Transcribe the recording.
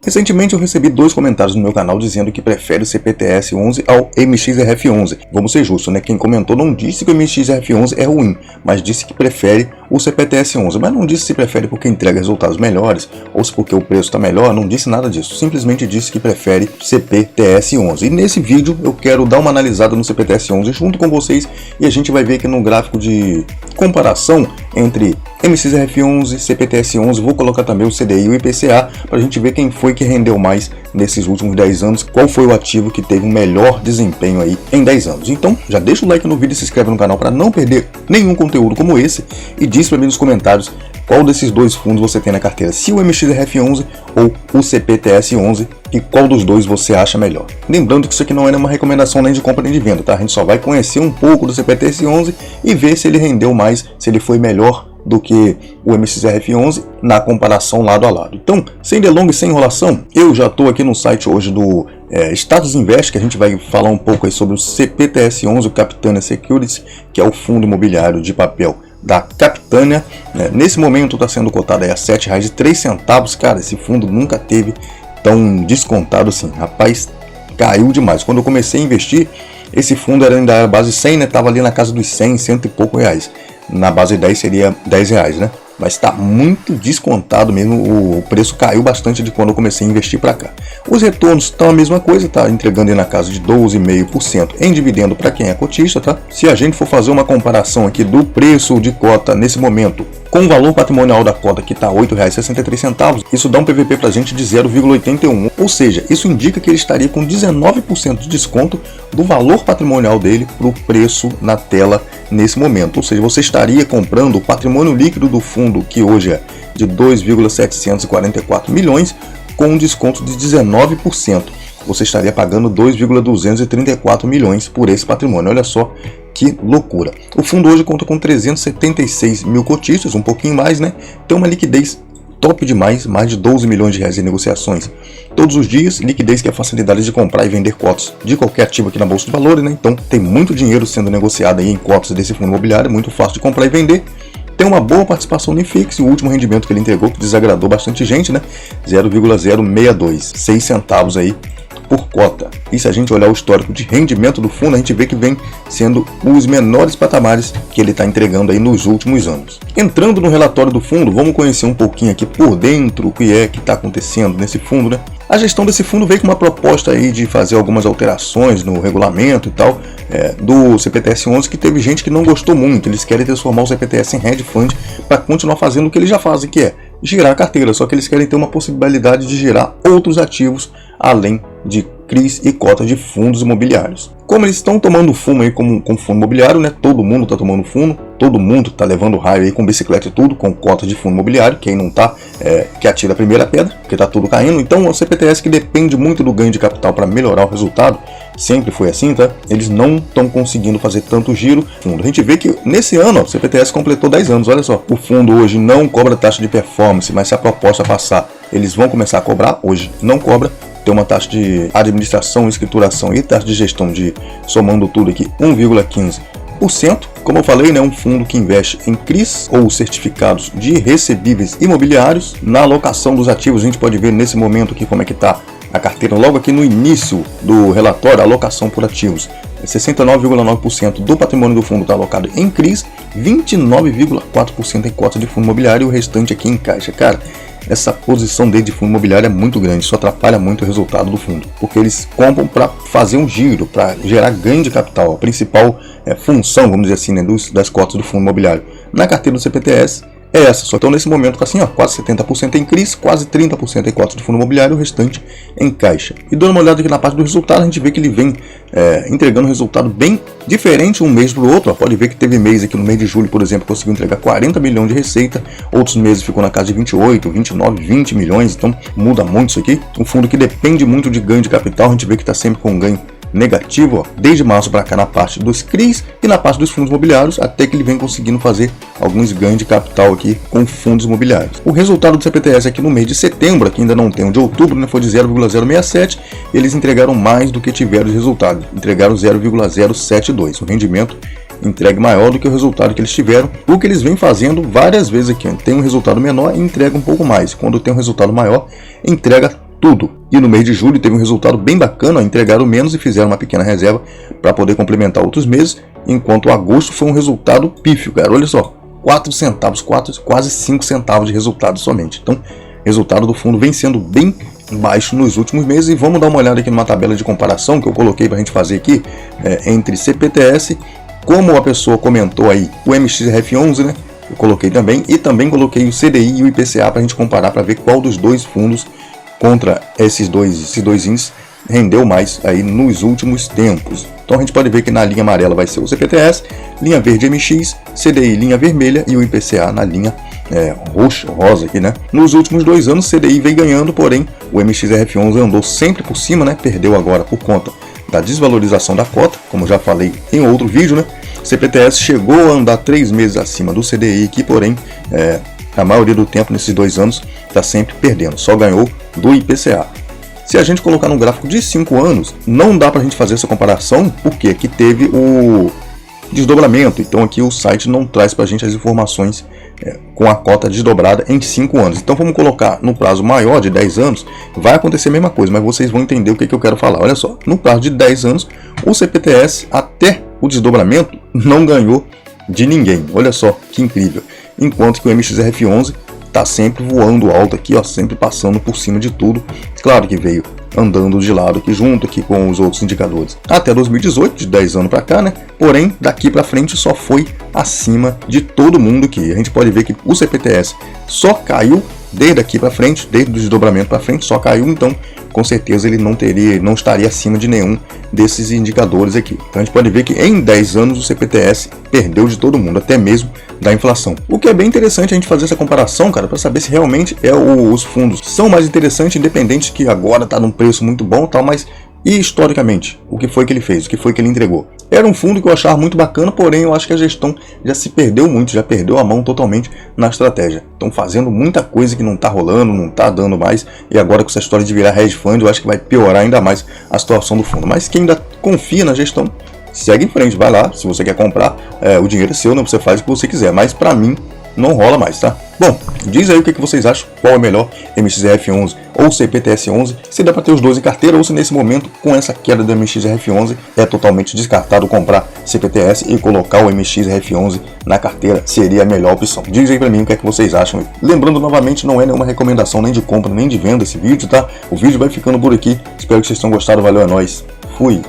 Recentemente eu recebi 2 comentários no meu canal dizendo que prefere o CPTS-11 ao MXRF11. Vamos ser justos, né? Quem comentou não disse que o MXRF11 é ruim, mas disse que prefere o CPTS-11. Mas não disse se prefere porque entrega resultados melhores ou se porque o preço está melhor, não disse nada disso. Simplesmente disse que prefere CPTS-11. E nesse vídeo eu quero dar uma analisada no CPTS-11 junto com vocês e a gente vai ver aqui no gráfico de comparação entre MXRF11, CPTS-11, vou colocar também o CDI e o IPCA para a gente ver quem foi que rendeu mais nesses últimos 10 anos, qual foi o ativo que teve um melhor desempenho aí em 10 anos. Então já deixa o like no vídeo e se inscreve no canal para não perder nenhum conteúdo como esse e diz para mim nos comentários qual desses 2 fundos você tem na carteira, se o MXRF11 ou o CPTS-11 e qual dos 2 você acha melhor. Lembrando que isso aqui não é uma recomendação nem de compra nem de venda, tá? A gente só vai conhecer um pouco do CPTS-11 e ver se ele rendeu mais, se ele foi melhor do que o MXRF11 na comparação lado a lado. Então, sem delongas e sem enrolação, eu já estou aqui no site hoje do Status Invest, que a gente vai falar um pouco aí sobre o CPTS-11, o Capitânia Securities, que é o fundo imobiliário de papel da Capitânia. Nesse momento está sendo cotado aí a R$ 7,03. Cara, esse fundo nunca teve tão descontado assim. Rapaz, caiu demais. Quando eu comecei a investir, esse fundo era ainda a base 100, né? Tava ali na casa dos 100, cento e pouco reais. Na base 10 seria R$10, né? Mas está muito descontado mesmo, o preço caiu bastante de quando eu comecei a investir para cá. Os retornos estão a mesma coisa, tá entregando aí na casa de 12,5% em dividendo para quem é cotista, tá? Se a gente for fazer uma comparação aqui do preço de cota nesse momento com o valor patrimonial da cota, que está R$ 8,63, isso dá um PVP para a gente de 0,81, ou seja, isso indica que ele estaria com 19% de desconto do valor patrimonial dele para o preço na tela nesse momento, ou seja, você estaria comprando o patrimônio líquido do fundo, que hoje é de 2,744 milhões, com um desconto de 19%. Você estaria pagando 2,234 milhões por esse patrimônio. Olha só que loucura. O fundo hoje conta com 376 mil cotistas, um pouquinho mais, né? Tem uma liquidez top demais, mais de 12 milhões de reais em negociações todos os dias, liquidez que é a facilidade de comprar e vender cotas de qualquer ativo aqui na Bolsa de Valores, né? Então tem muito dinheiro sendo negociado aí em cotas desse fundo imobiliário, muito fácil de comprar e vender. Tem uma boa participação no IFIX, o último rendimento que ele entregou, que desagradou bastante gente, né? 0,062, 6 centavos aí por cota. E se a gente olhar o histórico de rendimento do fundo, a gente vê que vem sendo os menores patamares que ele está entregando aí nos últimos anos. Entrando no relatório do fundo, vamos conhecer um pouquinho aqui por dentro o que é que está acontecendo nesse fundo, né? A gestão desse fundo veio com uma proposta aí de fazer algumas alterações no regulamento e tal do CPTS-11, que teve gente que não gostou muito. Eles querem transformar o CPTS em hedge fund para continuar fazendo o que eles já fazem, que é girar a carteira, só que eles querem ter uma possibilidade de gerar outros ativos além de CRIs e cotas de fundos imobiliários. Como eles estão tomando fumo aí com fundo imobiliário, né? Todo mundo está tomando fumo, todo mundo está levando raio aí com bicicleta e tudo, com cotas de fundo imobiliário. Quem não está, que atira a primeira pedra, porque está tudo caindo. Então o CPTS, que depende muito do ganho de capital para melhorar o resultado, sempre foi assim, tá? Eles não estão conseguindo fazer tanto giro fundo. A gente vê que nesse ano, ó, o CPTS completou 10 anos, olha só. O fundo hoje não cobra taxa de performance, mas se a proposta passar, eles vão começar a cobrar. Hoje não cobra. Tem uma taxa de administração, escrituração e taxa de gestão de, somando tudo aqui, 1,15%. Como eu falei, né, um fundo que investe em CRIs ou certificados de recebíveis imobiliários. Na alocação dos ativos, a gente pode ver nesse momento aqui como é que está a carteira. Logo aqui no início do relatório, a alocação por ativos. 69,9% do patrimônio do fundo está alocado em CRIs, 29,4% em cota de fundo imobiliário e o restante aqui em caixa. Cara, essa posição dele de fundo imobiliário é muito grande, isso atrapalha muito o resultado do fundo, porque eles compram para fazer um giro, para gerar ganho de capital. A principal função, vamos dizer assim, né, das cotas do fundo imobiliário na carteira do CPTS é essa. Só que nesse momento está assim, ó, quase 70% em CRIs, quase 30% em cotas de fundo imobiliário e o restante em caixa. E dando uma olhada aqui na parte do resultado, a gente vê que ele vem entregando um resultado bem diferente um mês para o outro. Ó. Pode ver que teve mês aqui no mês de julho, por exemplo, conseguiu entregar 40 milhões de receita, outros meses ficou na casa de 28, 29, 20 milhões, então muda muito isso aqui. Um fundo que depende muito de ganho de capital, a gente vê que está sempre com um ganho negativo, ó, desde março para cá na parte dos CRIs e na parte dos fundos imobiliários, até que ele vem conseguindo fazer alguns ganhos de capital aqui com fundos imobiliários. O resultado do CPTS aqui no mês de setembro, que ainda não tem o de outubro, né, foi de 0,067, eles entregaram mais do que tiveram de resultado, entregaram 0,072, o rendimento entregue maior do que o resultado que eles tiveram, o que eles vêm fazendo várias vezes aqui. Tem um resultado menor e entrega um pouco mais. Quando tem um resultado maior, entrega tudo. E no mês de julho teve um resultado bem bacana, entregaram menos e fizeram uma pequena reserva para poder complementar outros meses, enquanto agosto foi um resultado pífio, cara. Olha só, 4 centavos, quase 5 centavos de resultado somente. Então, resultado do fundo vem sendo bem baixo nos últimos meses. E vamos dar uma olhada aqui numa tabela de comparação que eu coloquei para a gente fazer aqui, entre CPTS, como a pessoa comentou aí, o MXRF11, né? Eu coloquei também, e também coloquei o CDI e o IPCA para a gente comparar, para ver qual dos dois fundos contra esses dois índices rendeu mais aí nos últimos tempos. Então a gente pode ver que na linha amarela vai ser o CPTS, linha verde MX, CDI linha vermelha e o IPCA na linha rosa aqui, né? Nos últimos 2 anos, o CDI vem ganhando, porém o MXRF11 andou sempre por cima, né? Perdeu agora por conta da desvalorização da cota, como já falei em outro vídeo, né? CPTS chegou a andar 3 meses acima do CDI aqui, porém a maioria do tempo nesses 2 anos está sempre perdendo, só ganhou do IPCA. Se a gente colocar no gráfico de 5 anos, não dá para a gente fazer essa comparação, porque aqui teve o desdobramento, então aqui o site não traz para a gente as informações com a cota desdobrada em 5 anos. Então vamos colocar no prazo maior de 10 anos, vai acontecer a mesma coisa, mas vocês vão entender o que eu quero falar. Olha só, no prazo de 10 anos, o CPTS até o desdobramento não ganhou de ninguém. Olha só que incrível. Enquanto que o MXRF11 está sempre voando alto aqui, ó, sempre passando por cima de tudo. Claro que veio andando de lado aqui junto aqui com os outros indicadores até 2018, de 10 anos para cá, né? Porém, daqui para frente só foi acima de todo mundo aqui. A gente pode ver que o CPTS só caiu desde aqui para frente, desde o desdobramento para frente, só caiu, então com certeza ele não estaria acima de nenhum desses indicadores aqui. Então a gente pode ver que em 10 anos o CPTS perdeu de todo mundo, até mesmo da inflação. O que é bem interessante a gente fazer essa comparação, cara, para saber se realmente os fundos são mais interessantes, independente que agora está num preço muito bom e tal, mas e historicamente, o que foi que ele fez, o que foi que ele entregou? Era um fundo que eu achava muito bacana, porém eu acho que a gestão já se perdeu muito, já perdeu a mão totalmente na estratégia. Estão fazendo muita coisa que não está rolando, não está dando mais, e agora com essa história de virar hedge fund, eu acho que vai piorar ainda mais a situação do fundo. Mas quem ainda confia na gestão, segue em frente, vai lá, se você quer comprar, o dinheiro é seu, né? Você faz o que você quiser, mas para mim não rola mais, tá? Bom, diz aí o que vocês acham, qual é o melhor, MXRF11 ou CPTS11, se dá para ter os dois em carteira ou se nesse momento, com essa queda do MXRF11, é totalmente descartado comprar CPTS e colocar o MXRF11 na carteira, seria a melhor opção. Diz aí para mim o que é que vocês acham. Lembrando novamente, não é nenhuma recomendação nem de compra nem de venda esse vídeo, tá? O vídeo vai ficando por aqui, espero que vocês tenham gostado, valeu, é nóis, fui!